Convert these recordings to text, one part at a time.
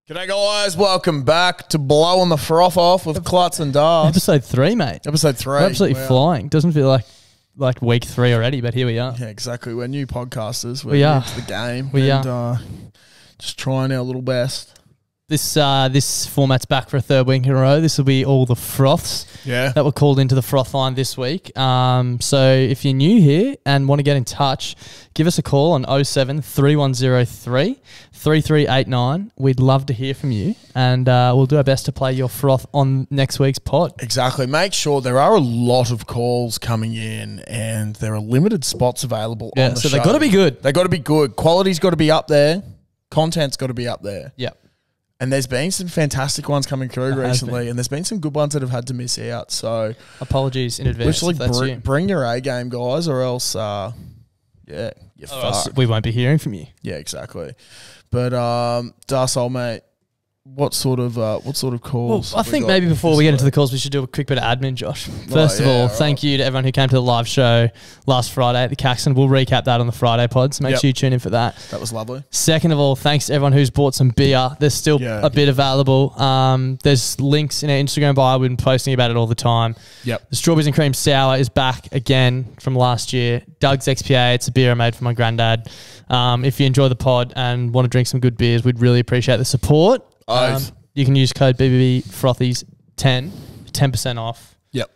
G'day guys, welcome back to Blowing the Froth Off with Klutz and Darth. Episode 3, mate. Episode 3. We're absolutely flying. Doesn't feel like week 3 already, but here we are. Yeah, exactly. We're new podcasters. We are. New to the game. We are. Just trying our little best. This format's back for a third week in a row. This will be all the froths that were called into the froth line this week. So if you're new here and want to get in touch, give us a call on 07 3103 3389. We'd love to hear from you, and we'll do our best to play your froth on next week's pod. Exactly. Make sure there are a lot of calls coming in, and there are limited spots available on the show. So they've got to be good. They've got to be good. Quality's got to be up there. Content's got to be up there. Yeah. And there's been some fantastic ones coming through recently, and there's been some good ones that have had to miss out. So apologies in advance. Literally bring your A game, guys, or else, you're fucked. We won't be hearing from you. Yeah, exactly. But Darth, old mate, what sort of calls? Well, I think maybe before we get into the calls, we should do a quick bit of admin, Josh. First of all, thank you to everyone who came to the live show last Friday at the Caxton. We'll recap that on the Friday pod, so make sure you tune in for that. That was lovely. Second of all, thanks to everyone who's bought some beer. There's still a bit available. There's links in our Instagram bio. We've been posting about it all the time. Yep. The Strawberries and Cream Sour is back again from last year. Doug's XPA, it's a beer I made for my granddad. If you enjoy the pod and want to drink some good beers, we'd really appreciate the support. You can use code BBB Frothies 10 for 10% off. Yep.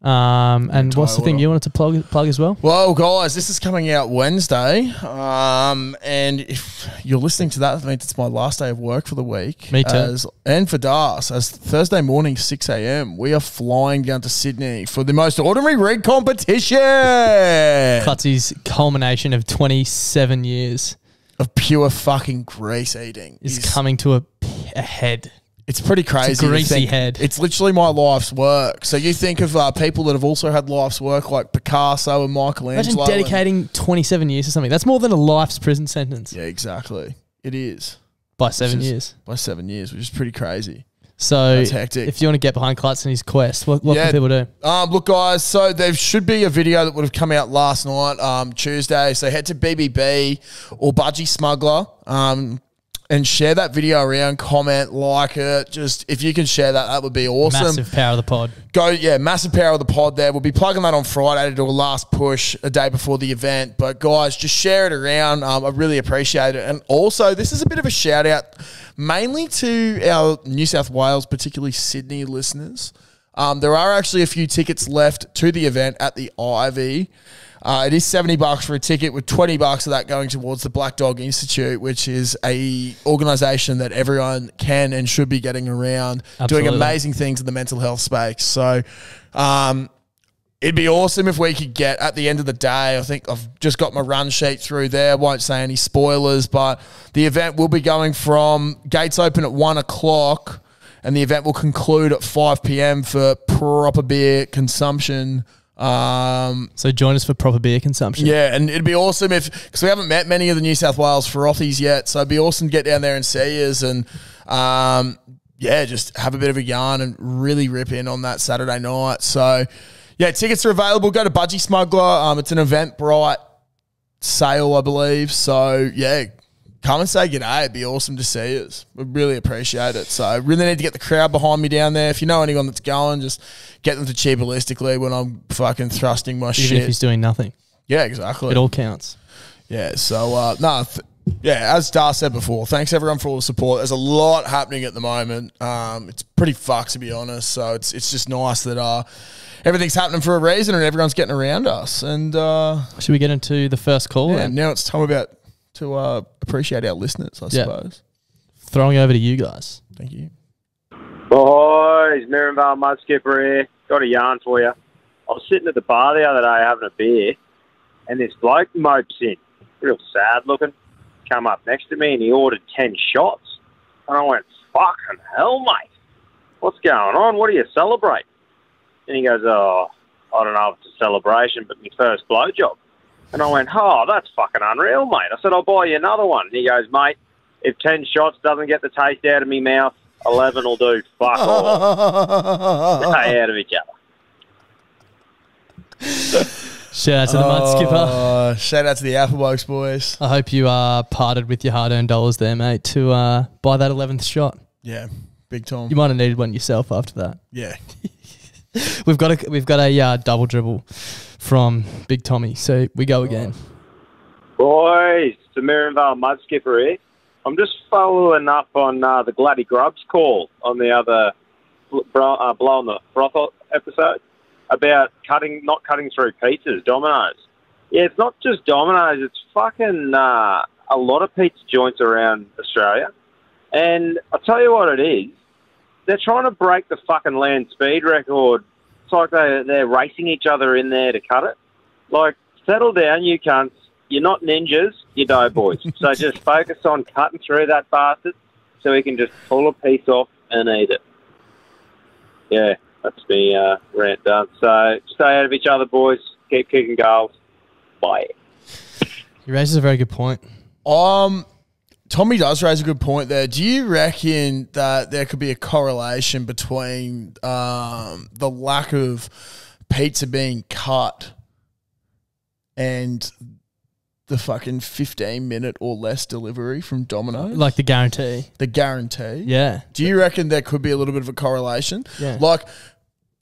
And what's the thing you wanted to plug as well? Well, guys, this is coming out Wednesday. And if you're listening to that means it's my last day of work for the week. Me too. And for Das, as Thursday morning, 6 a.m, we are flying down to Sydney for the most ordinary rig competition. Clutzy's culmination of 27 years of pure fucking grease eating is coming to a head. It's pretty crazy. It's a greasy head. It's literally my life's work. So you think of people that have also had life's work like Picasso and Michelangelo. Imagine dedicating 27 years to something. That's more than a life's prison sentence. Yeah, exactly. It is. By 7 years. By 7 years, which is pretty crazy. So that's hectic. If you want to get behind Klutz and his quest, what can people do? Look, guys, so there should be a video that would have come out last night, Tuesday. So head to BBB or Budgie Smuggler and share that video around, comment, like it. Just if you can share that, that would be awesome. Massive power of the pod. Massive power of the pod there. We'll be plugging that on Friday to do a last push a day before the event. But guys, just share it around. I really appreciate it. And also, this is a bit of a shout out mainly to our New South Wales, particularly Sydney listeners. There are actually a few tickets left to the event at the Ivy. It is $70 for a ticket, with $20 of that going towards the Black Dog Institute, which is a organisation that everyone can and should be getting around, doing amazing things in the mental health space. So it'd be awesome if we could get, at the end of the day, I think I've just got my run sheet through there. Won't say any spoilers, but the event will be going from gates open at 1 o'clock, and the event will conclude at 5 p.m. for proper beer consumption. So join us for proper beer consumption. Yeah, and it'd be awesome because we haven't met many of the New South Wales Frothies yet, so it'd be awesome to get down there and see us and, just have a bit of a yarn and really rip in on that Saturday night. So, tickets are available. Go to Budgie Smuggler. It's an Eventbrite sale, I believe. So, come and say g'day. It'd be awesome to see us. We'd really appreciate it. So I really need to get the crowd behind me down there. If you know anyone that's going, just get them to cheer ballistically when I'm fucking thrusting my shit. Even if he's doing nothing. Yeah, exactly. It all counts. Yeah, so, as Dar said before, thanks everyone for all the support. There's a lot happening at the moment. It's pretty fucked, to be honest. So it's just nice that everything's happening for a reason and everyone's getting around us. And should we get into the first call? Yeah, now it's time to appreciate our listeners, I suppose. Throwing over to you guys. Thank you. Boys, Mirrenvale Mud Skipper here. Got a yarn for you. I was sitting at the bar the other day having a beer, and this bloke mopes in, real sad looking, come up next to me and he ordered 10 shots. And I went, fucking hell, mate. What's going on? What do you celebrate? And he goes, I don't know if it's a celebration, but my first blowjob. And I went, that's fucking unreal, mate. I said, I'll buy you another one. And he goes, mate, if 10 shots doesn't get the taste out of me mouth, 11 will do. Fuck off. Stay out of each other. Shout out to the mud skipper. Shout out to the Appleblokes boys. I hope you parted with your hard-earned dollars there, mate, to buy that 11th shot. Yeah, big time. You might have needed one yourself after that. Yeah. We've got a double dribble from Big Tommy, so we go again. Boys, it's the Mirrenvale mud skipper here. I'm just following up on the Gladdy Grubs call on the other blowing the Froth episode about not cutting through pizzas, Domino's. Yeah, it's not just Domino's, it's fucking a lot of pizza joints around Australia. And I'll tell you what it is. They're trying to break the fucking land speed record. It's like they're racing each other in there to cut it. Like, settle down, you cunts. You're not ninjas, you're doughboys. So just focus on cutting through that bastard so we can just pull a piece off and eat it. Yeah, that's me rant done. So stay out of each other, boys. Keep kicking goals. Bye. He raises a very good point. Tommy does raise a good point there. Do you reckon that there could be a correlation between the lack of pizza being cut and the fucking 15-minute or less delivery from Domino's? Like the guarantee. The guarantee? Yeah. Do you reckon there could be a little bit of a correlation? Yeah. Like,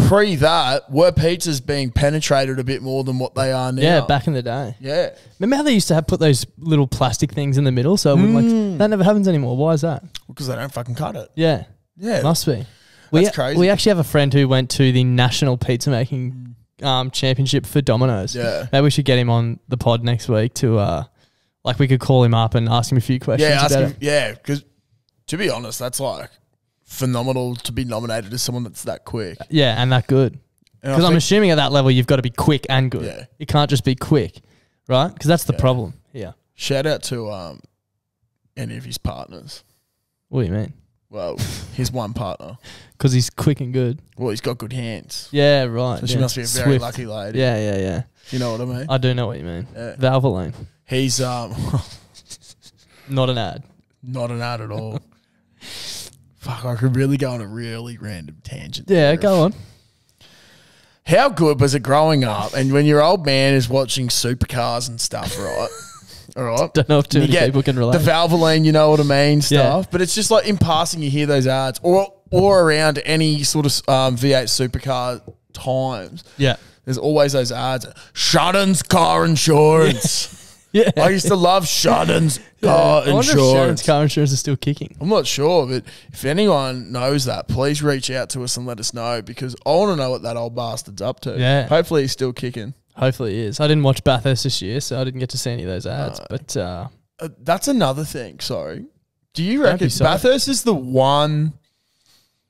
pre that, were pizzas being penetrated a bit more than what they are now? Yeah, back in the day. Yeah. Remember how they used to put those little plastic things in the middle? So it wouldn't that never happens anymore. Why is that? Because they don't fucking cut it. Yeah. Yeah. Must be. That's crazy. We actually have a friend who went to the National Pizza Making Championship for Domino's. Yeah. Maybe we should get him on the pod next week to, we could call him up and ask him a few questions about it. Yeah, because to be honest, that's like phenomenal to be nominated as someone that's that quick. Yeah, and that good. Because I'm assuming at that level you've got to be quick and good. Yeah. You can't just be quick, right? Because that's the problem. Yeah. Shout out to any of his partners. What do you mean? Well, his one partner. Because he's quick and good. Well, he's got good hands. Yeah, right. So she must be a very lucky lady. Yeah. You know what I mean? I do know what you mean. Yeah. Valvoline. He's not an ad. Not an ad at all. Fuck, I could really go on a really random tangent. Yeah, there. go on. How good was it growing up and when your old man is watching supercars and stuff, right? All right. Don't know if too many people can relate. The Valvoline, you know what I mean, stuff. Yeah. But it's just like in passing you hear those ads or around any sort of V8 supercar times. Yeah. There's always those ads. Shannon's car insurance. Yeah. I used to love Shannon's car insurance. I wonder if Shannon's car insurance is still kicking. I'm not sure, but if anyone knows that, please reach out to us and let us know because I want to know what that old bastard's up to. Yeah. Hopefully he's still kicking. Hopefully he is. I didn't watch Bathurst this year, so I didn't get to see any of those ads. But that's another thing, sorry. Do you reckon Bathurst is the one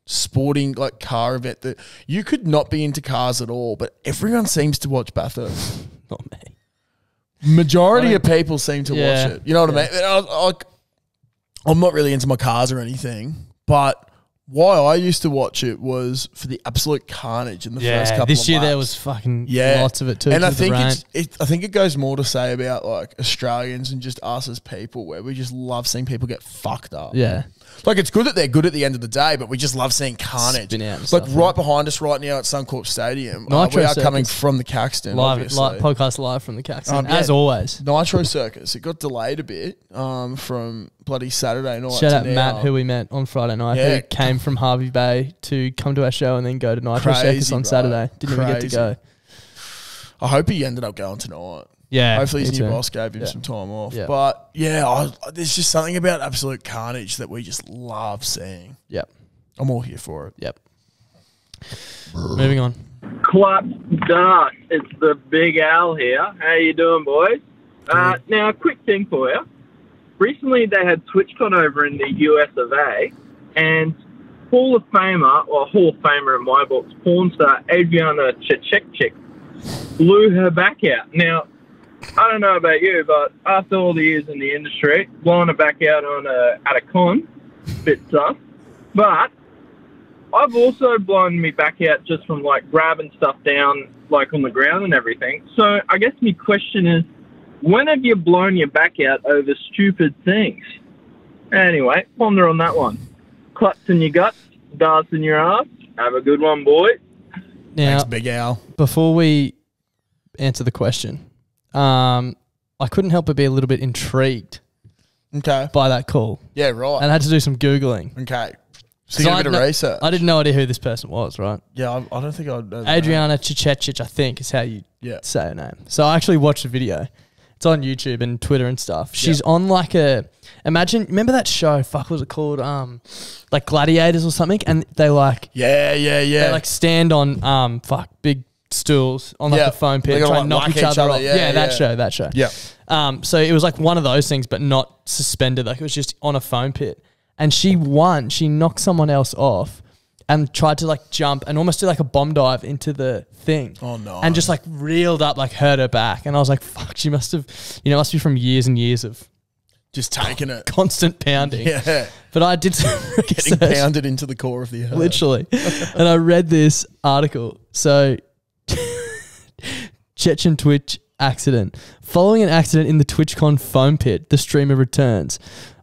sporting car event that you could not be into cars at all, but everyone seems to watch Bathurst? Not me. Majority of people seem to watch it. You know what I mean? I'm not really into my cars or anything, but why I used to watch it was for the absolute carnage in the first couple of laps. This year there was fucking lots of it too. And I think I think it goes more to say about Australians and just us as people where we just love seeing people get fucked up. Yeah. It's good that they're good at the end of the day, but we just love seeing carnage. Spin out and stuff, right behind us right now at Suncorp Stadium. We are coming from the Caxton. Podcast live from the Caxton, as always. Nitro Circus. It got delayed a bit from bloody Saturday night. Shout out Matt, who we met on Friday night, who came from Harvey Bay to come to our show and then go to Nitro Circus on Saturday. Didn't even get to go. I hope he ended up going tonight. Yeah. Hopefully his new boss gave him some time off. Yeah. But there's just something about absolute carnage that we just love seeing. Yep. I'm all here for it. Yep. Moving on. Clap dust. It's the Big Al here. How you doing, boys? Now, a quick thing for you. Recently, they had TwitchCon over in the US of A, and Hall of Famer in my books, porn star Adriana Chechekchik blew her back out. Now, I don't know about you, but after all the years in the industry, blowing her back out at a con, bit tough. But I've also blown me back out just from grabbing stuff down on the ground and everything. So I guess my question is, when have you blown your back out over stupid things? Anyway, ponder on that one. Clutch in your guts, darts in your ass. Have a good one, boy. Now, thanks, Big Al. Before we answer the question. I couldn't help but be a little bit intrigued by that call. Yeah, right. And I had to do some Googling. Okay. So you did a bit of research. I did no idea who this person was, right? Yeah, I don't think I'd know. Adriana Cicecic, I think, is how you say her name. So I actually watched the video. It's on YouTube and Twitter and stuff. She's on like remember that show? Fuck, what was it called? Like Gladiators or something? And they like... Yeah. They like stand on, big stools on like the foam pit and try and knock each other off. Yeah, that show. Yeah. So it was like one of those things, but not suspended. Like it was just on a foam pit. And she won. She knocked someone else off and tried to like jump and almost do like a bomb dive into the thing. Oh no. And just like reeled up, like hurt her back. And I was like, fuck, she must have, must be from years and years of just taking it. Constant pounding. Yeah. But I did some getting pounded into the core of the earth. Literally. And I read this article. So Chechen Twitch accident. Following an accident in the TwitchCon foam pit, the streamer returns.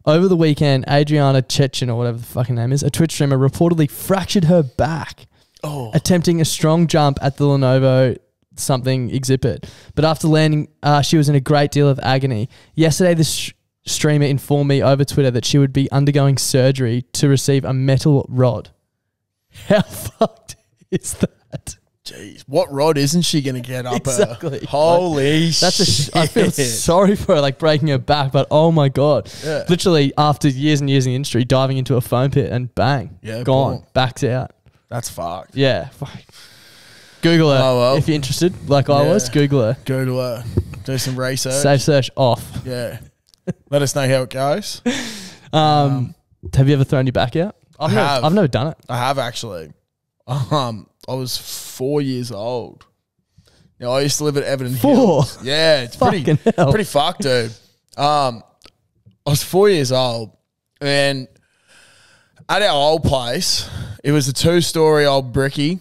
Over the weekend, Adriana Chechen, or whatever the fucking name is, a Twitch streamer, reportedly fractured her back attempting a strong jump at the Lenovo something exhibit. But after landing, she was in a great deal of agony. Yesterday, the streamer informed me over Twitter that she would be undergoing surgery to receive a metal rod. How fucked is that? Jeez, what rod isn't she going to get up exactly. her? Holy shit. I feel sorry for her, like breaking her back, but oh my God. Yeah. Literally, after years and years in the industry, diving into a foam pit and bang, gone, back's out. That's fucked. Yeah. Google her if you're interested, like I was. Google her. Google her. Do some research. Safe search off. Yeah. Let us know how it goes. Have you ever thrown your back out? I've never done it. I have actually. I was 4 years old. Now I used to live at Everton Hills. Yeah, it's pretty fucked, dude. I was 4 years old, and at our old place, it was a 2-story old bricky,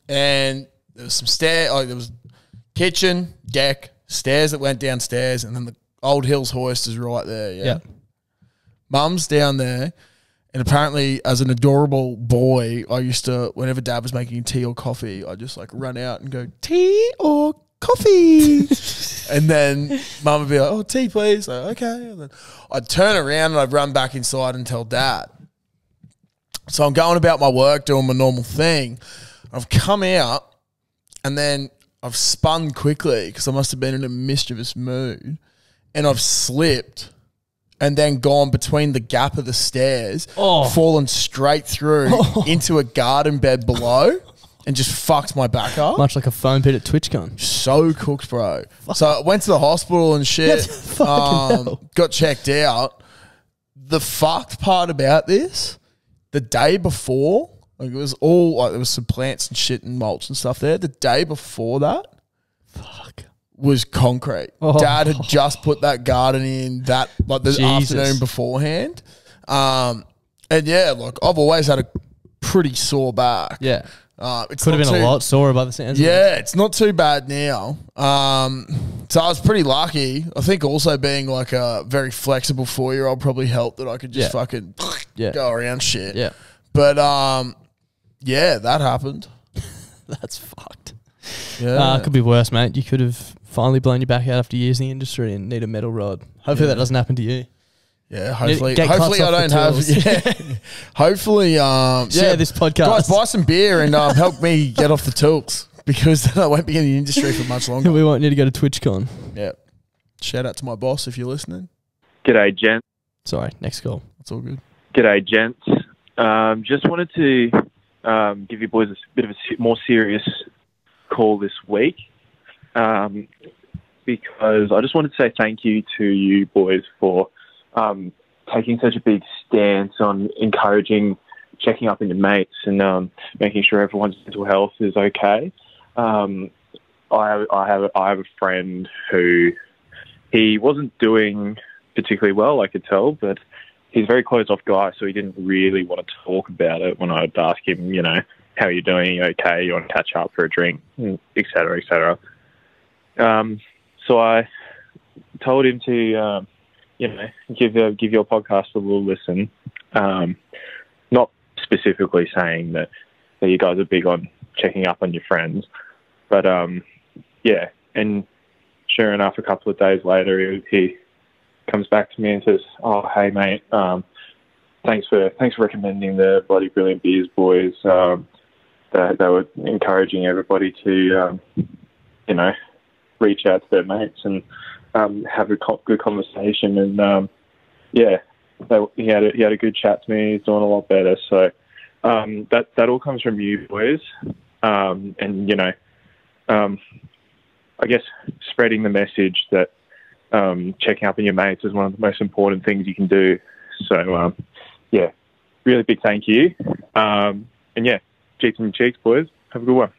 and there was some there was kitchen, deck, stairs that went downstairs, and then the old Hills hoist is right there. Yeah. Mum's down there. And apparently, as an adorable boy, I used to, whenever Dad was making tea or coffee, I'd just like run out and go, tea or coffee? And then Mum would be like, oh, tea, please. Like, okay. And then I'd turn around and I'd run back inside and tell Dad. So I'm going about my work, doing my normal thing. I've come out and then I've spun quickly because I must have been in a mischievous mood. And I've slipped. And then gone between the gap of the stairs, fallen straight through into a garden bed below and just fucked my back up. Much like a foam pit at TwitchCon. So cooked, bro. So I went to the hospital and shit. Got checked out. The fucked part about this, the day before, like it was all, like there was some plants and shit and mulch and stuff there. The day before that, was concrete. Dad had just put that garden in the afternoon beforehand. And yeah, look, I've always had a pretty sore back. Yeah. It could have been a lot sorer by the sounds. Yeah, it's not too bad now. So I was pretty lucky. I think also being like a very flexible 4-year-old probably helped that I could just fucking go around shit. Yeah. But yeah, that happened. That's fucked. Yeah. It could be worse, mate. You could have finally blown your back out after years in the industry and need a metal rod. Hopefully that doesn't happen to you. Yeah, hopefully I don't have. Yeah, hopefully, share this podcast. Guys, buy some beer and help me get off the tools because then I won't be in the industry for much longer. We won't need to go to TwitchCon. Yeah. Shout out to my boss if you're listening. G'day, gents. Sorry, next call. It's all good. G'day, gents. Just wanted to give you boys a bit of a more serious call this week. Because I just wanted to say thank you to you boys for taking such a big stance on encouraging checking up on your mates and making sure everyone's mental health is okay. I have a friend who he wasn't doing particularly well, I could tell, but he's a very closed off guy, so he didn't really want to talk about it when I'd ask him, how are you doing? Are you okay? You want to catch up for a drink, et cetera, et cetera. So I told him to, give your podcast a little listen. Not specifically saying that you guys are big on checking up on your friends, but And sure enough, a couple of days later, he comes back to me and says, "Oh, hey mate, thanks for recommending the bloody brilliant beers, boys. They were encouraging everybody to, reach out to their mates and have a good conversation." And he had a good chat to me. He's doing a lot better. So that all comes from you, boys. I guess spreading the message that checking up on your mates is one of the most important things you can do. So, really big thank you. Cheeks and cheeks, boys. Have a good one.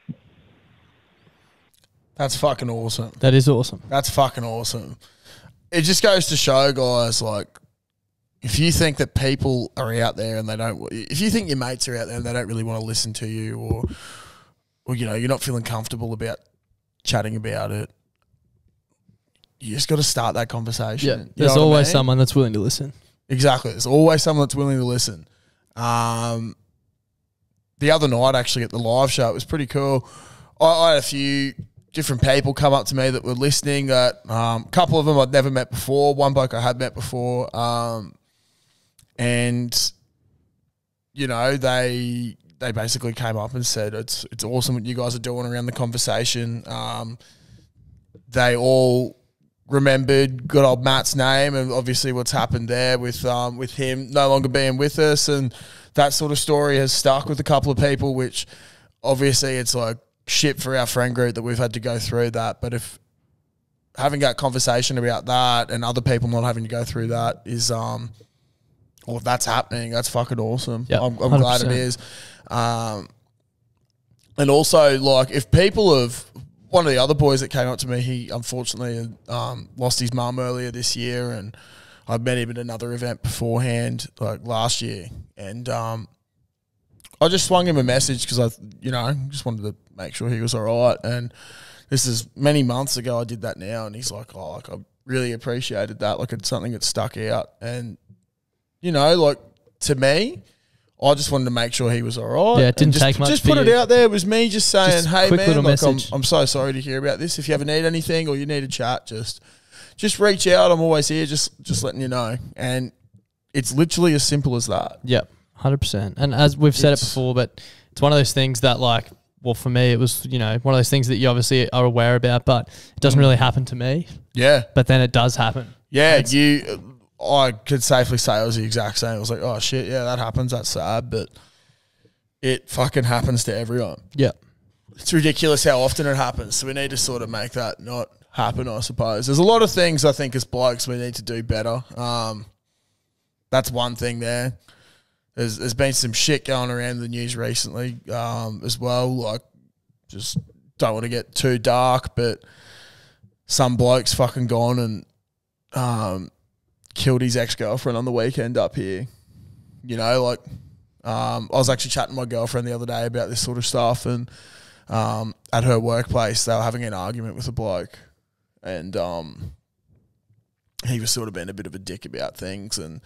That's fucking awesome. That is awesome. That's fucking awesome. It just goes to show, guys, like, if you think that people are out there and if you think your mates are out there and they don't really want to listen to you or you're not feeling comfortable about chatting about it, you just got to start that conversation. Yeah, there's always someone that's willing to listen. Exactly. There's always someone that's willing to listen. The other night, actually, at the live show, it was pretty cool. I had a few different people come up to me that were listening. A couple of them I'd never met before. One bloke I had met before. They basically came up and said, it's awesome what you guys are doing around the conversation. They all remembered good old Matt's name and obviously what's happened there with him no longer being with us, and that sort of story has stuck with a couple of people, which obviously it's like shit for our friend group that we've had to go through that. But if having that conversation about that and other people not having to go through that is or if that's happening, that's fucking awesome. Yep, I'm glad it is. And also, like, if people one of the other boys that came up to me, he unfortunately lost his mum earlier this year, and I met him at another event beforehand, like last year, and I just swung him a message because I just wanted to make sure he was all right. And this is many months ago. I did that now, and he's like, "Oh, like I really appreciated that. Like it's something that stuck out." And to me, I just wanted to make sure he was all right. Yeah, it didn't take much. Just put it out there. It was me just saying, "Hey man, like, I'm so sorry to hear about this. If you ever need anything or you need a chat, just reach out. I'm always here. Just letting you know." And it's literally as simple as that. Yep, 100%. And as we've said it before, but it's one of those things that, like, well, for me, it was one of those things that you obviously are aware about, but it doesn't really happen to me. Yeah, but then it does happen. Yeah, I could safely say it was the exact same. I was like, oh shit, yeah, that happens. That's sad, but it fucking happens to everyone. Yeah. It's ridiculous how often it happens. So we need to sort of make that not happen, I suppose. There's a lot of things I think as blokes we need to do better. That's one thing there. There's been some shit going around the news recently as well. Like, just don't want to get too dark, but some bloke's fucking gone and killed his ex-girlfriend on the weekend up here. I was actually chatting to my girlfriend the other day about this sort of stuff, and at her workplace they were having an argument with a bloke, and he was sort of being a bit of a dick about things, and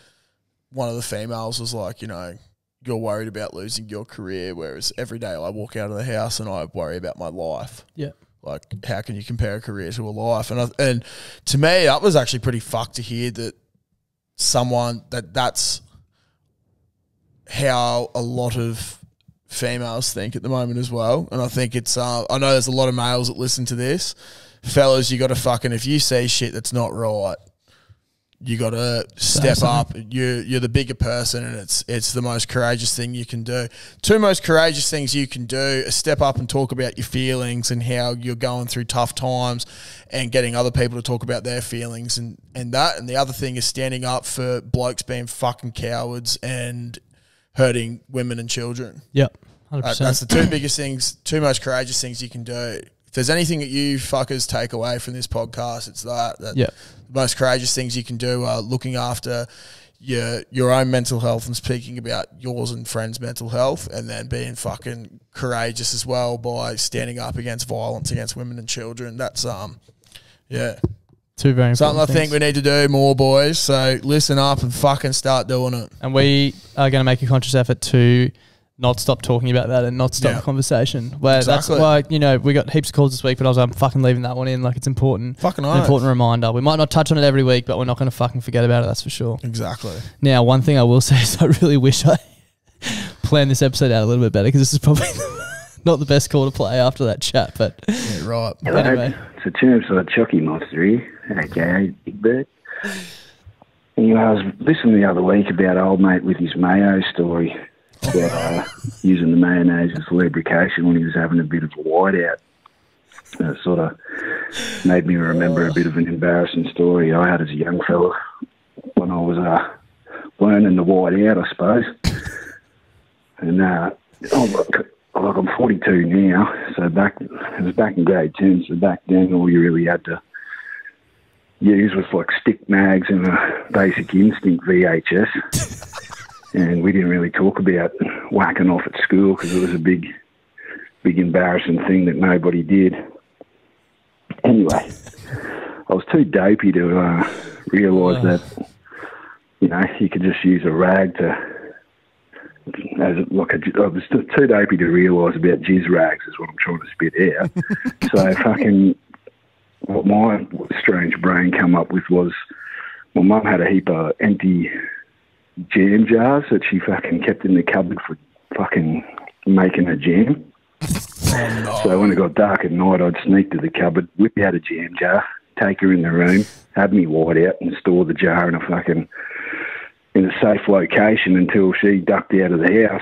one of the females was like, you're worried about losing your career, whereas every day I walk out of the house and I worry about my life. Yeah. Like, how can you compare a career to a life? And to me, that was actually pretty fucked to hear that that's how a lot of females think at the moment as well. And I think it's I know there's a lot of males that listen to this. Fellas, you got to fucking, if you see shit that's not right, you got to step up. You're the bigger person, and it's the most courageous thing you can do. Two most courageous things you can do is step up and talk about your feelings and how you're going through tough times, and getting other people to talk about their feelings and that. And the other thing is standing up for blokes being fucking cowards and hurting women and children. Yep, 100%. That's the two biggest things, two most courageous things you can do. If there's anything that you fuckers take away from this podcast, it's that. Yep. The most courageous things you can do are looking after your own mental health and speaking about yours and friends' mental health, and then being fucking courageous as well by standing up against violence against women and children. That's two very important something I things. think we need to do more, boys. So listen up and fucking start doing it. And we are going to make a conscious effort to not stop talking about that and not stop the conversation. Where Exactly. that's why, you know, we got heaps of calls this week, but I was like, I'm fucking leaving that one in. Like, it's important. Fucking an important reminder. We might not touch on it every week, but we're not going to fucking forget about it, that's for sure. Exactly. Now, one thing I will say is I really wish I planned this episode out a little bit better, because this is probably not the best call to play after that chat, but yeah, right. Anyway. It's a term for the Chucky Monster here, aka Big Bird. Anyway, I was listening the other week about old mate with his mayo story about using the mayonnaise as lubrication when he was having a bit of a whiteout. It sort of made me remember a bit of an embarrassing story I had as a young fella when I was learning the whiteout, I suppose. And I'm 42 now, so it was back in grade 10, so back then all you really had to use was like stick mags and a Basic Instinct VHS. And we didn't really talk about whacking off at school because it was a big embarrassing thing that nobody did. Anyway, I was too dopey to realise that, you know, you could just use a rag to... I was too dopey to realise about jizz rags is what I'm trying to spit out. So fucking... What my strange brain came up with was my mum had a heap of empty jam jars that she fucking kept in the cupboard for fucking making a jam. Oh, no. So when it got dark at night, I'd sneak to the cupboard, whip out a jam jar, take her in the room, have me white out and store the jar in a safe location until she ducked out of the house.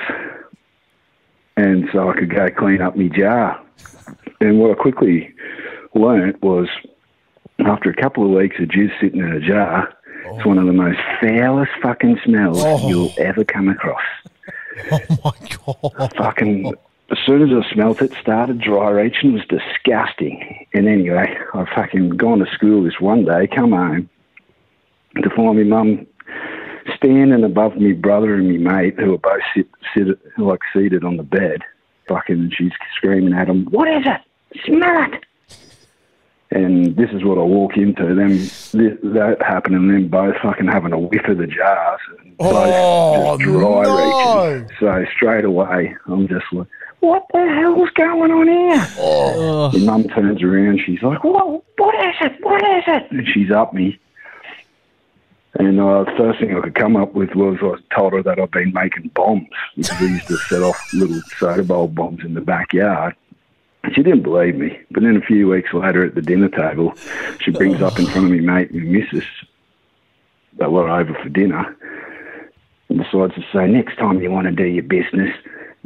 And so I could go clean up my jar. And what I quickly learnt was after a couple of weeks of jizz sitting in a jar, it's one of the most foulest fucking smells you'll ever come across. Oh my God. Fucking, as soon as I smelt it, started dry reaching, was disgusting. And anyway, I fucking gone to school this one day, come home to find my mum standing above me brother and me mate, who were both seated on the bed. Fucking, she's screaming at them, "What is it? Smell it!" And this is what I walk into, that happened, and then both fucking having a whiff of the jars. And both just dry reaching. So straight away, I'm just like, what the hell's going on here? Oh. My mum turns around, she's like, what is it? What is it? And she's up me. And the first thing I could come up with was I told her that I've been making bombs, because we used to set off little soda bowl bombs in the backyard. She didn't believe me, but then a few weeks later at the dinner table, she brings up in front of me mate and missus that we're over for dinner and decides to say, next time you want to do your business,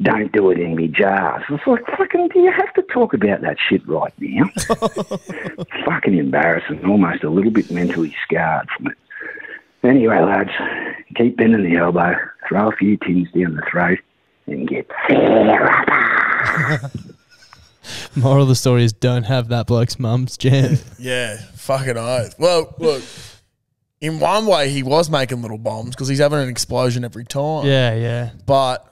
don't do it in me jars. I was like, fucking, do you have to talk about that shit right now? Fucking embarrassing, almost a little bit mentally scarred from it. Anyway, lads, keep bending the elbow, throw a few tins down the throat, and get fair up. Moral of the story is don't have that bloke's mum's jam. Yeah, fucking oath. Well, look, in one way he was making little bombs because he's having an explosion every time. Yeah, yeah. But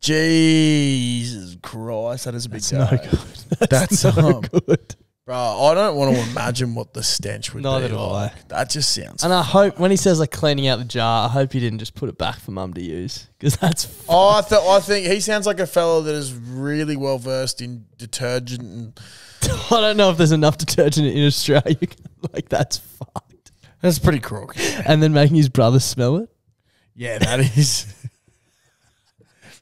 Jesus Christ, that is a big no good. That's no good. Bro, I don't want to imagine what the stench would be. Neither do I. That just sounds... And I hope, when he says like cleaning out the jar, I hope he didn't just put it back for mum to use, because that's... I think he sounds like a fellow that is really well versed in detergent. And I don't know if there's enough detergent in Australia. Like, that's fucked. That's pretty crook. And then making his brother smell it? Yeah, that is...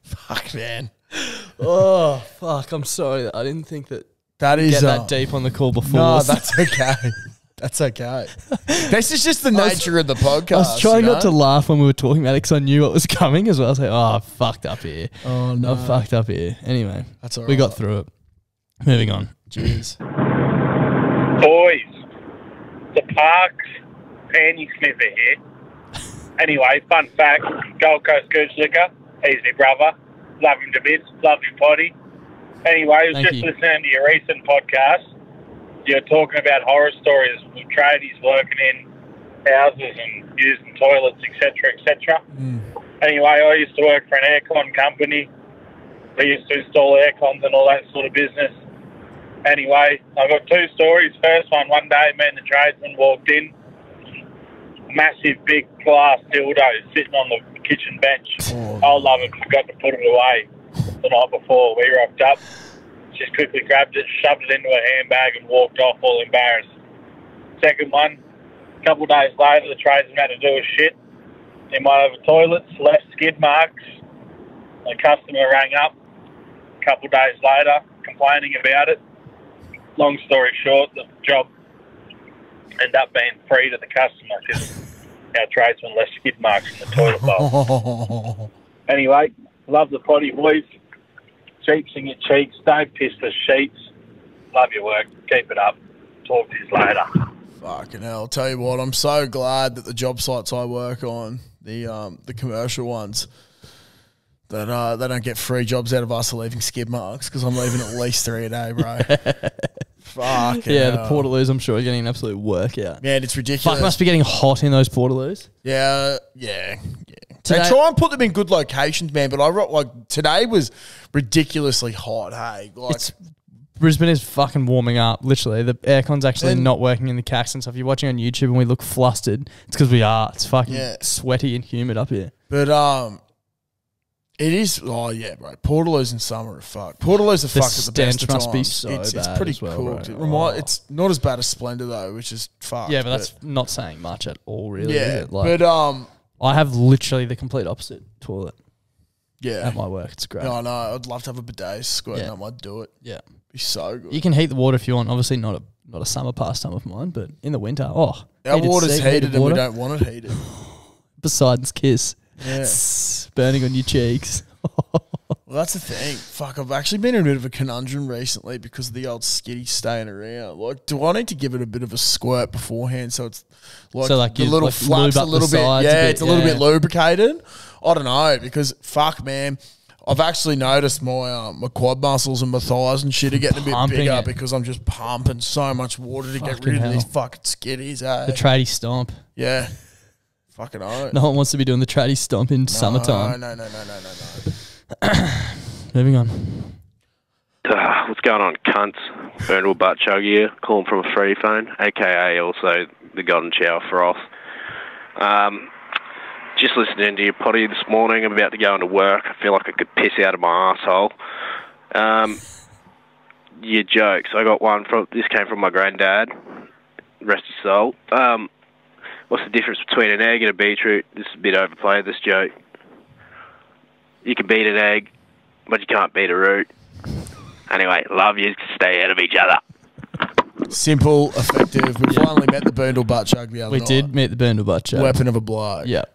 Fuck, man. Oh, fuck. I'm sorry. I didn't think that... That is get that deep on the call before. No, that's okay. That's okay. This is just the nature of the podcast. I was trying not to laugh when we were talking about it because I knew what was coming as well. I was like, oh, I fucked up here. Oh, no. I fucked up here. Anyway, that's all right. We got through it. Moving on. Cheers. Boys, the Parks panty sniffer here. Anyway, fun fact, Gold Coast Goose Liquor, he's my brother. Love him to bits. Love your potty. Anyway, I was just listening to your recent podcast. You're talking about horror stories with tradies working in houses and using toilets, etc., etc. Anyway, I used to work for an aircon company. We used to install aircons and all that sort of business. Anyway, I've got two stories. First one day, me and the tradesman walked in. Massive, big glass dildo sitting on the kitchen bench. I love it. Forgot to put it away. the night before. We rocked up. She's quickly grabbed it, shoved it into her handbag and walked off all embarrassed. Second one, a couple of days later, the tradesman had to do a shit in one of the toilets, left skid marks. The customer rang up a couple of days later, complaining about it. Long story short, the job ended up being free to the customer because our tradesman left skid marks in the toilet bowl. Anyway, love the potty, boys. Cheeks in your cheeks. Don't piss the sheets. Love your work. Keep it up. Talk to you later. Fucking hell. I'll tell you what, I'm so glad that the job sites I work on, the commercial ones, that they don't get free jobs out of us for leaving skid marks, because I'm leaving at least 3 a day, bro. Fuck yeah, the Portaloos, I'm sure, are getting an absolute workout. Man, it's ridiculous. Fuck, must be getting hot in those Portaloos. Yeah. They try and put them in good locations, man, but today was ridiculously hot, hey? Brisbane is fucking warming up, literally. The aircon's actually not working in the Caxton. So if you're watching on YouTube and we look flustered, it's because we are. It's fucking sweaty and humid up here. But it is, bro. Portaloos in summer are fucked. Portaloos are fucked at the best of times. Must be so it's bad pretty as well, cooked. bro. It's not as bad as Splendor, though, which is fucked. Yeah, but that's not saying much at all, really. Yeah, is it? I have literally the complete opposite toilet. Yeah. At my work. It's great. No, I'd love to have a bidet squirting up. I'd do it. Yeah. Be so good. You can heat the water if you want. Obviously not a summer pastime of mine, but in the winter, our water's heated and we don't want it heated. Besides kiss. Yeah. Burning on your cheeks. Well, that's the thing. Fuck, I've actually been in a bit of a conundrum recently because of the old skitty staying around. Like, do I need to give it a bit of a squirt beforehand so it's like the little flaps a little bit? Yeah, it's a little bit lubricated. I don't know, because fuck, man, I've actually noticed my quad muscles and my thighs and shit are getting a bit bigger because I'm just pumping so much water to get rid of these fucking skitties. Eh? The tradie stomp. Yeah. Fucking oh. No one wants to be doing the tradie stomp in summertime. No. Moving on. What's going on, cunts? Burnable butt chug here, calling from a free phone, aka also the golden shower Froth. Just listening to your potty this morning. I'm about to go into work. I feel like I could piss out of my asshole. Your jokes. I got one this came from my granddad. Rest his soul. What's the difference between an egg and a beetroot? This is a bit overplayed, this joke. You can beat an egg, but you can't beat a root. Anyway, love you. Stay out of each other. Simple, effective. We finally met the Boondle butt chug the other night. We did meet the Boondle butt chug. Weapon of a bloke. Yep.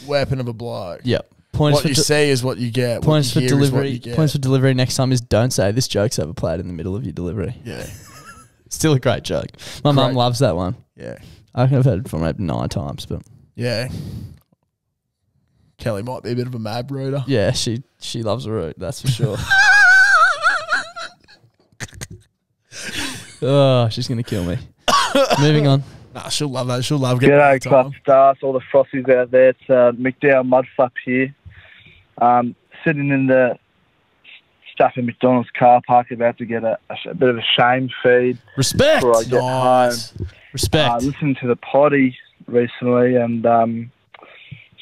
Weapon of a bloke. Yep. What you see is what you get. Points for delivery. Points for delivery next time is don't say this joke's overplayed in the middle of your delivery. Yeah. Still a great joke. My mum loves that one. Yeah. I reckon I've heard it from maybe 9 times, but yeah. Kelly might be a bit of a mad rooter. Yeah, she loves a root, that's for sure. Oh, she's going to kill me. Moving on. Nah, she'll love that. She'll love getting G'day, club stars, all the Frothies out there. It's McDowell Mudflap here. Sitting in the Stafford McDonald's car park, about to get a bit of a shame feed. Respect. Before I get home. Respect. Listened to the potty recently, and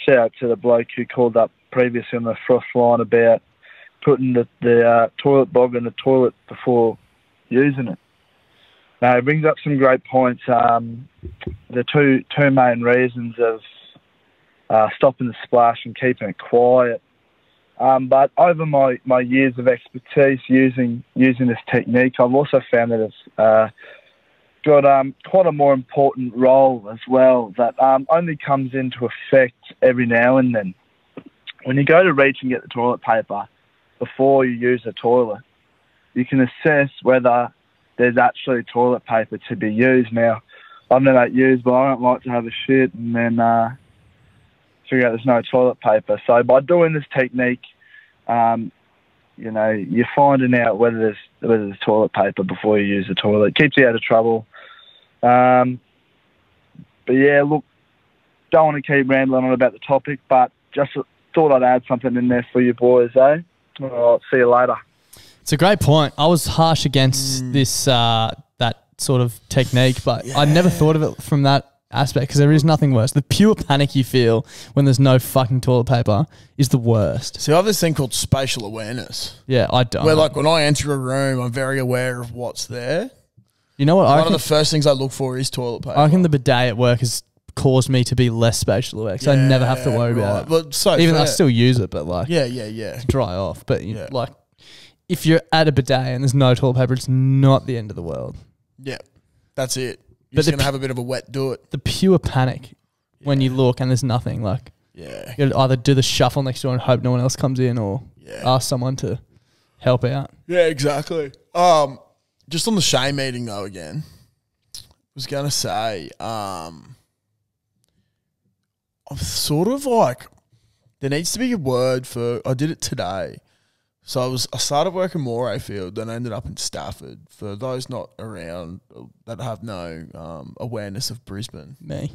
shout out to the bloke who called up previously on the Froth line about putting the toilet bog in the toilet before using it. Now, it brings up some great points. The two main reasons of stopping the splash and keeping it quiet. But over my years of expertise using this technique, I've also found that it's got quite a more important role as well that only comes into effect every now and then. When you go to reach and get the toilet paper before you use the toilet, you can assess whether there's actually toilet paper to be used. Now, I've never had it used, but I don't like to have a shit and then figure out there's no toilet paper. So by doing this technique, you're finding out whether there's toilet paper before you use the toilet. It keeps you out of trouble. But yeah, look, don't want to keep rambling on about the topic, but just thought I'd add something in there for you boys, eh? All right, see you later. It's a great point. I was harsh against this that sort of technique, but I never thought of it from that aspect because there is nothing worse. The pure panic you feel when there's no fucking toilet paper is the worst. See, I have this thing called spatial awareness. Yeah, I don't. Where like when I enter a room, I'm very aware of what's there. You know what? One of the first things I look for is toilet paper. I reckon the bidet at work has caused me to be less spatial aware because I never have to worry about it. But so even though I still use it, but like yeah, dry off. But like if you're at a bidet and there's no toilet paper, it's not the end of the world. Yeah, that's it. You're just going to have a bit of a wet do it. The pure panic when you look and there's nothing, like you got to either do the shuffle next door and hope no one else comes in or ask someone to help out. Yeah, exactly. Just on the shame eating though again, I was going to say I'm sort of like there needs to be a word for I did it today. So I started working Morayfield, then I ended up in Stafford. For those not around that have no awareness of Brisbane, me,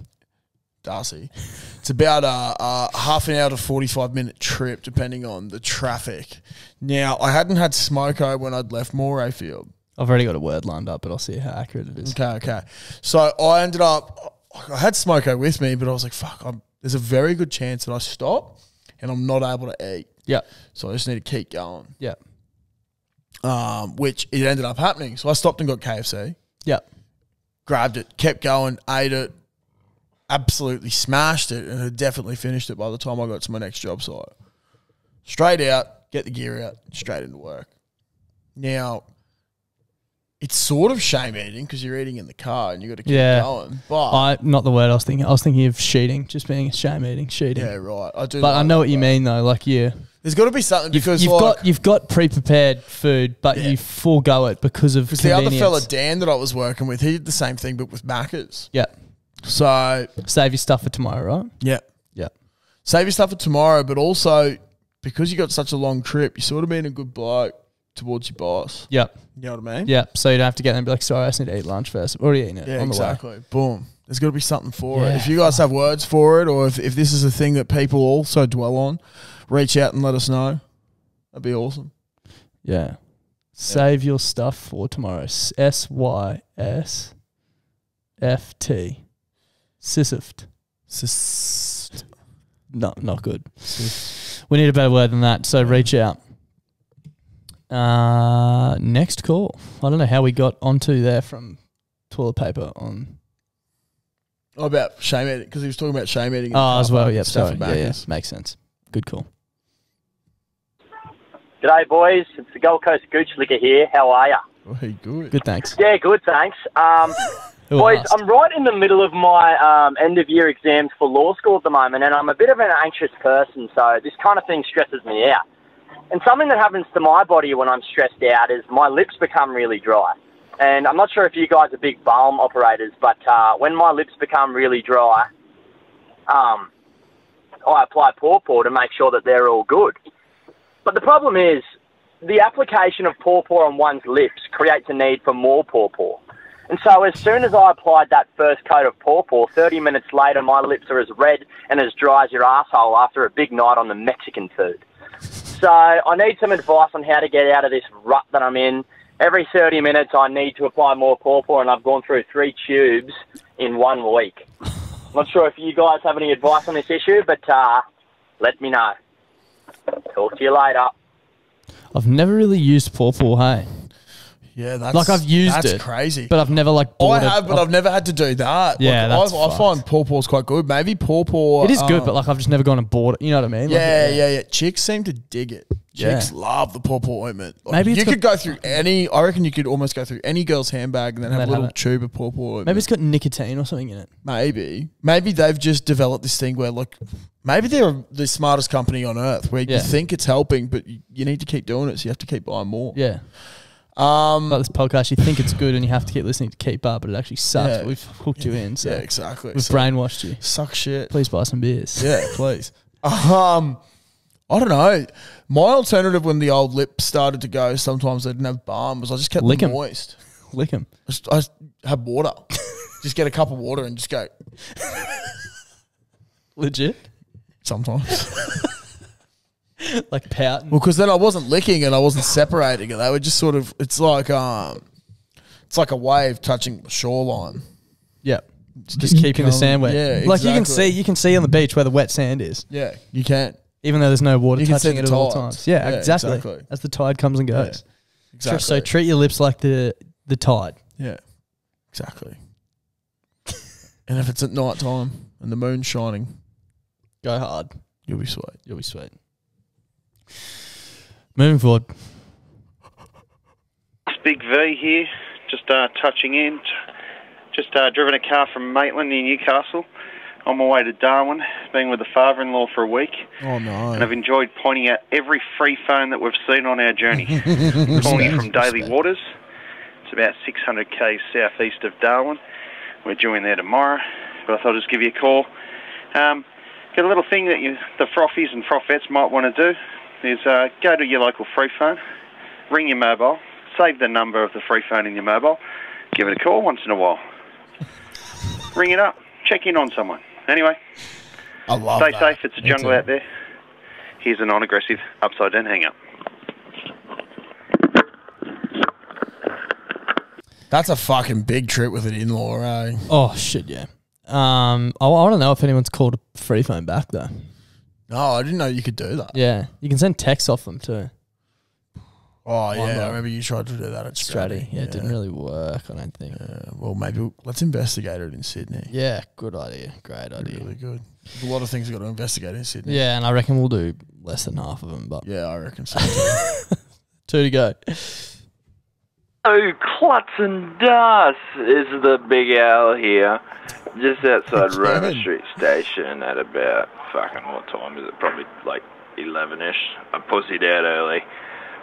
Darcy, it's about a half an hour to 45-minute trip, depending on the traffic. Now I hadn't had smoko when I'd left Morayfield. I've already got a word lined up, but I'll see how accurate it is. Okay. So I ended up, I had smoko with me, but I was like, fuck, there's a very good chance that I stop and I'm not able to eat. Yeah. So I just need to keep going. Yeah. Which it ended up happening. So I stopped and got KFC. Yeah. Grabbed it, kept going, ate it, absolutely smashed it, and had definitely finished it by the time I got to my next job site. Straight out, get the gear out, straight into work. Now, it's sort of shame eating because you're eating in the car and you got to keep going. But not the word I was thinking. I was thinking of sheeting, just being shame eating, sheeting. Yeah, right. I do. But I know what you mean though. Like there's got to be something because you've got pre-prepared food, but you forego it because of convenience. The other fella Dan that I was working with, he did the same thing but with Macca's. Yeah. So save your stuff for tomorrow, right? Yeah. Yeah. Save your stuff for tomorrow, but also because you got such a long trip, you sort of being a good bloke towards your boss. Yep. You know what I mean? Yeah. So you don't have to get them and be like, sorry, I just need to eat lunch first. I've already eaten it. Yeah, on exactly. The way. Boom. There's got to be something for it. If you guys have words for it, or if this is a thing that people also dwell on, reach out and let us know. That'd be awesome. Yeah. Save your stuff for tomorrow. SYSFT. Sysft. No, not good. We need a better word than that, so reach out. Next call. I don't know how we got onto there from toilet paper on. Oh, about shame eating, because he was talking about shame eating. As well, yep, sorry. Yeah, makes sense. Good call. G'day, boys. It's the Gold Coast Gooch Liquor here. How are ya? Oh, hey, good. Good, thanks. Yeah, good, thanks. Boys, I'm right in the middle of my end-of-year exams for law school at the moment, and I'm a bit of an anxious person, so this kind of thing stresses me out. And something that happens to my body when I'm stressed out is my lips become really dry. And I'm not sure if you guys are big balm operators, but when my lips become really dry, I apply Pawpaw to make sure that they're all good. But the problem is, the application of Pawpaw on one's lips creates a need for more Pawpaw. And so as soon as I applied that first coat of Pawpaw, 30 minutes later, my lips are as red and as dry as your asshole after a big night on the Mexican food. So I need some advice on how to get out of this rut that I'm in. Every 30 minutes, I need to apply more Pawpaw, and I've gone through 3 tubes in 1 week. Not sure if you guys have any advice on this issue, but let me know. Talk to you later. I've never really used Pawpaw, hey? Yeah, that's like I've used it. That's crazy. But I've never like bought I have, but I've never had to do that. Yeah, like, I find Pawpaw's quite good. Maybe Pawpaw. It is good, but like I've just never gone and bought it. You know what I mean? Yeah. Chicks seem to dig it. Chicks love the Pawpaw ointment. Like, maybe you could go through any. I reckon you could almost go through any girl's handbag and then have a little tube of Pawpaw ointment. Maybe it's got nicotine or something in it. Maybe they've just developed this thing where maybe they're the smartest company on earth where you think it's helping, but you need to keep doing it, so you have to keep buying more. Yeah. Like this podcast, you think it's good and you have to keep listening to keep up, but it actually sucks. Yeah. We've hooked you in. So yeah, exactly. We've brainwashed you. Suck shit. Please buy some beers. Yeah, please. I don't know. My alternative when the old lips started to go, sometimes they didn't have balm, was I just kept them moist. Lick them. I just have water. Just get a cup of water and just go. Legit? Sometimes. Like pouting. Well, because then I wasn't licking and I wasn't separating it. They were just it's like a wave touching the shoreline. Yeah. just keeping the sand wet. Yeah, like you can see on the beach where the wet sand is. Yeah, you can. Even though there's no water You can touching see it the at all tides. times. Yeah, exactly. As the tide comes and goes. Yeah, exactly. So treat your lips like the tide. Yeah, exactly. And if it's at night time and the moon's shining, go hard. You'll be sweet. You'll be sweet. Moving forward. Big V here, just touching in. Just driven a car from Maitland near Newcastle on my way to Darwin, been with the father-in-law for a week. Oh, no. And I've enjoyed pointing out every free phone that we've seen on our journey. Calling you from Daily Waters. It's about 600 k's southeast of Darwin. We're due there tomorrow, but I thought I'd just give you a call. Got a little thing that the frothies and frothettes might want to do is go to your local free phone, ring your mobile, save the number of the free phone in your mobile, give it a call once in a while. Ring it up, check in on someone. Anyway, I love stay that. safe, it's a jungle out there. Here's a non-aggressive upside down hang up. That's a fucking big trip with an in-law, eh? Oh, shit, yeah. I want to know if anyone's called a free phone back, though. No, I didn't know you could do that. Yeah. You can send texts off them, too. Oh, yeah. I remember you tried to do that at Stratty. Yeah, it didn't really work, I don't think. Well, maybe let's investigate it in Sydney. Yeah, good idea. Great idea. Really good. There's a lot of things we've got to investigate in Sydney. Yeah, and I reckon we'll do less than half of them. But yeah, I reckon so too. 2 to go. Oh, Klutz and Das is the Big Al here, just outside Roma Street Station at about, fucking what time is it? Probably like 11ish. I pussied out early.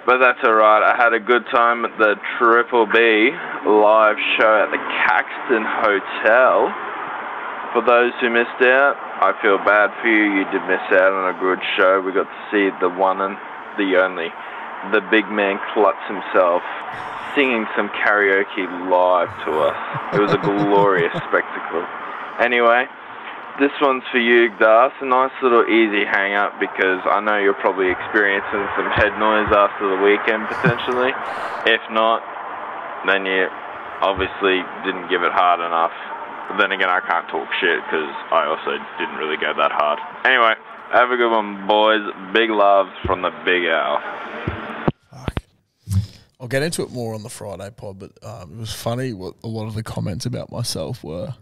But that's alright. I had a good time at the Triple B live show at the Caxton Hotel. For those who missed out, I feel bad for you. You did miss out on a good show. We got to see the one and the only, the big man Klutz himself, singing some karaoke live to us. It was a glorious spectacle. Anyway, this one's for you, Das. A nice little easy hang-up because I know you're probably experiencing some head noise after the weekend, potentially. If not, then you obviously didn't give it hard enough. But then again, I can't talk shit because I also didn't really go that hard. Anyway, have a good one, boys. Big love from the Big Al. I'll get into it more on the Friday pod, but it was funny what a lot of the comments about myself were.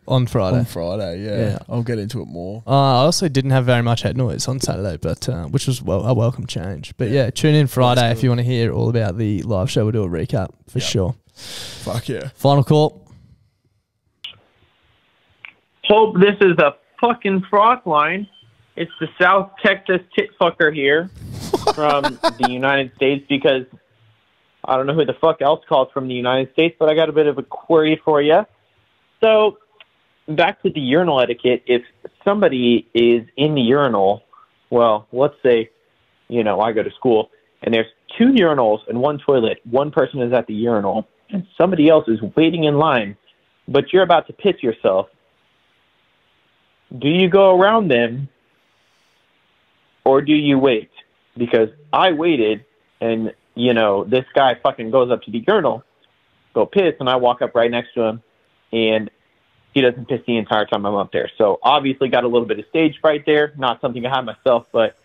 On Friday? On Friday, yeah. I'll get into it more. I also didn't have very much head noise on Saturday, but which was a welcome change. But yeah, tune in Friday if you want to hear all about the live show. We'll do a recap for sure. Fuck yeah. Final call. Hope this is a fucking Froth line. It's the South Texas tit fucker here from the United States because I don't know who the fuck else calls from the United States, but I got a bit of a query for you. So, back to the urinal etiquette. If somebody is in the urinal, well, let's say, I go to school, and there's 2 urinals and 1 toilet. One person is at the urinal, and somebody else is waiting in line, but you're about to piss yourself. Do you go around them, or do you wait? Because I waited, and this guy fucking goes up to the urinal, go piss, and I walk up right next to him, and he doesn't piss the entire time I'm up there. So obviously got a little bit of stage fright there, not something I have myself, but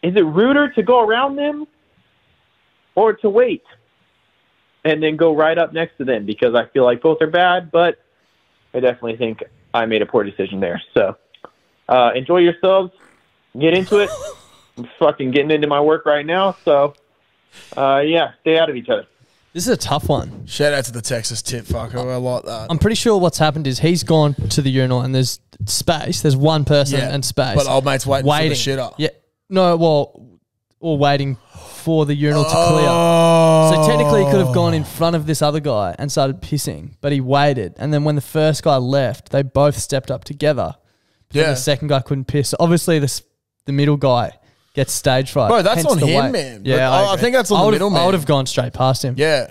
is it ruder to go around them or to wait and then go right up next to them? Because I feel like both are bad, but I definitely think I made a poor decision there. So enjoy yourselves. Get into it. I'm fucking getting into my work right now, so stay out of each other. This is a tough one. Shout out to the Texas tit fucker. I like that. I'm pretty sure what's happened is he's gone to the urinal and there's space. There's one person and space. But old mate's waiting for the shitter. Yeah. No, or waiting for the urinal to clear. So technically he could have gone in front of this other guy and started pissing, but he waited. And then when the first guy left, they both stepped up together. Yeah. The second guy couldn't piss. Obviously the middle guy gets stage fright. Bro, that's on him, man. Yeah, I think that's on the middle man. I would have gone straight past him. Yeah.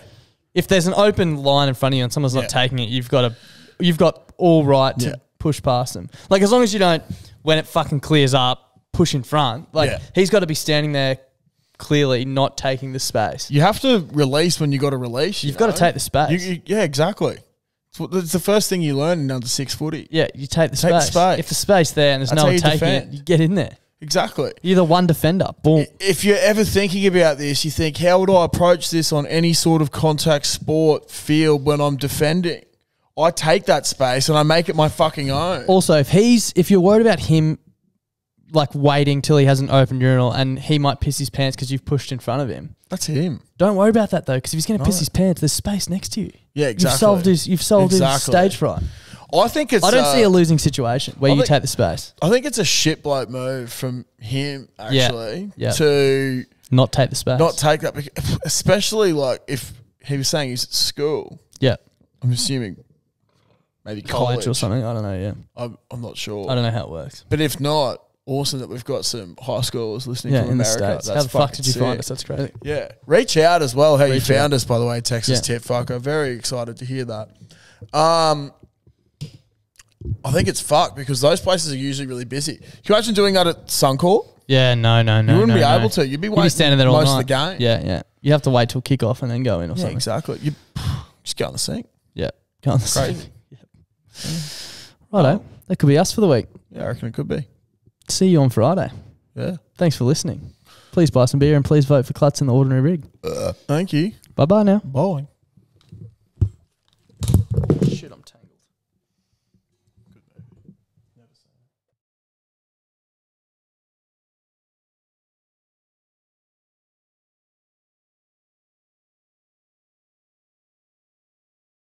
If there's an open line in front of you and someone's not taking it, you've got all right to push past them. Like, as long as you don't, when it fucking clears up, push in front. Like, he's got to be standing there clearly not taking the space. You have to release when you got to release. You've got to take the space. Yeah, exactly. It's the first thing you learn in under 6 footy. Yeah, you take the space. If the space there and there's no one taking it, you get in there. Exactly. You're the one defender. Boom. If you're ever thinking about this, you think, how would I approach this on any sort of contact sport field when I'm defending? I take that space and I make it my fucking own. Also, if you're worried about him like waiting till he has an open urinal and he might piss his pants because you've pushed in front of him. That's him. Don't worry about that though, because if he's going to piss his pants, there's space next to you. Yeah, exactly. You've solved his stage fright. I think I don't see a losing situation where you take the space. I think it's a shit bloke move from him actually to not take the space. Not take that, especially like if he was saying he's at school. Yeah, I'm assuming maybe college or something. I don't know. Yeah, I'm not sure. I don't know how it works. But if not, awesome that we've got some high schoolers listening from in America. the States. That's how the fuck did you sick. find us? That's crazy. Yeah. Reach out as well how you found us, by the way, Texas Tip Fucker. Very excited to hear that. I think it's fucked because those places are usually really busy. Can you imagine doing that at Suncorp? Yeah, no. You wouldn't be able to. You'd be waiting standing there all most night. of the game. Yeah. You have to wait till kick off and then go in or something. Exactly. You just go on the sink. Yeah, go on the sink. Crazy. Righto. That could be us for the week. Yeah, I reckon it could be. See you on Friday. Yeah. Thanks for listening. Please buy some beer and please vote for Klutz in the Ordinary Rig. Thank you. Bye-bye now. Bye.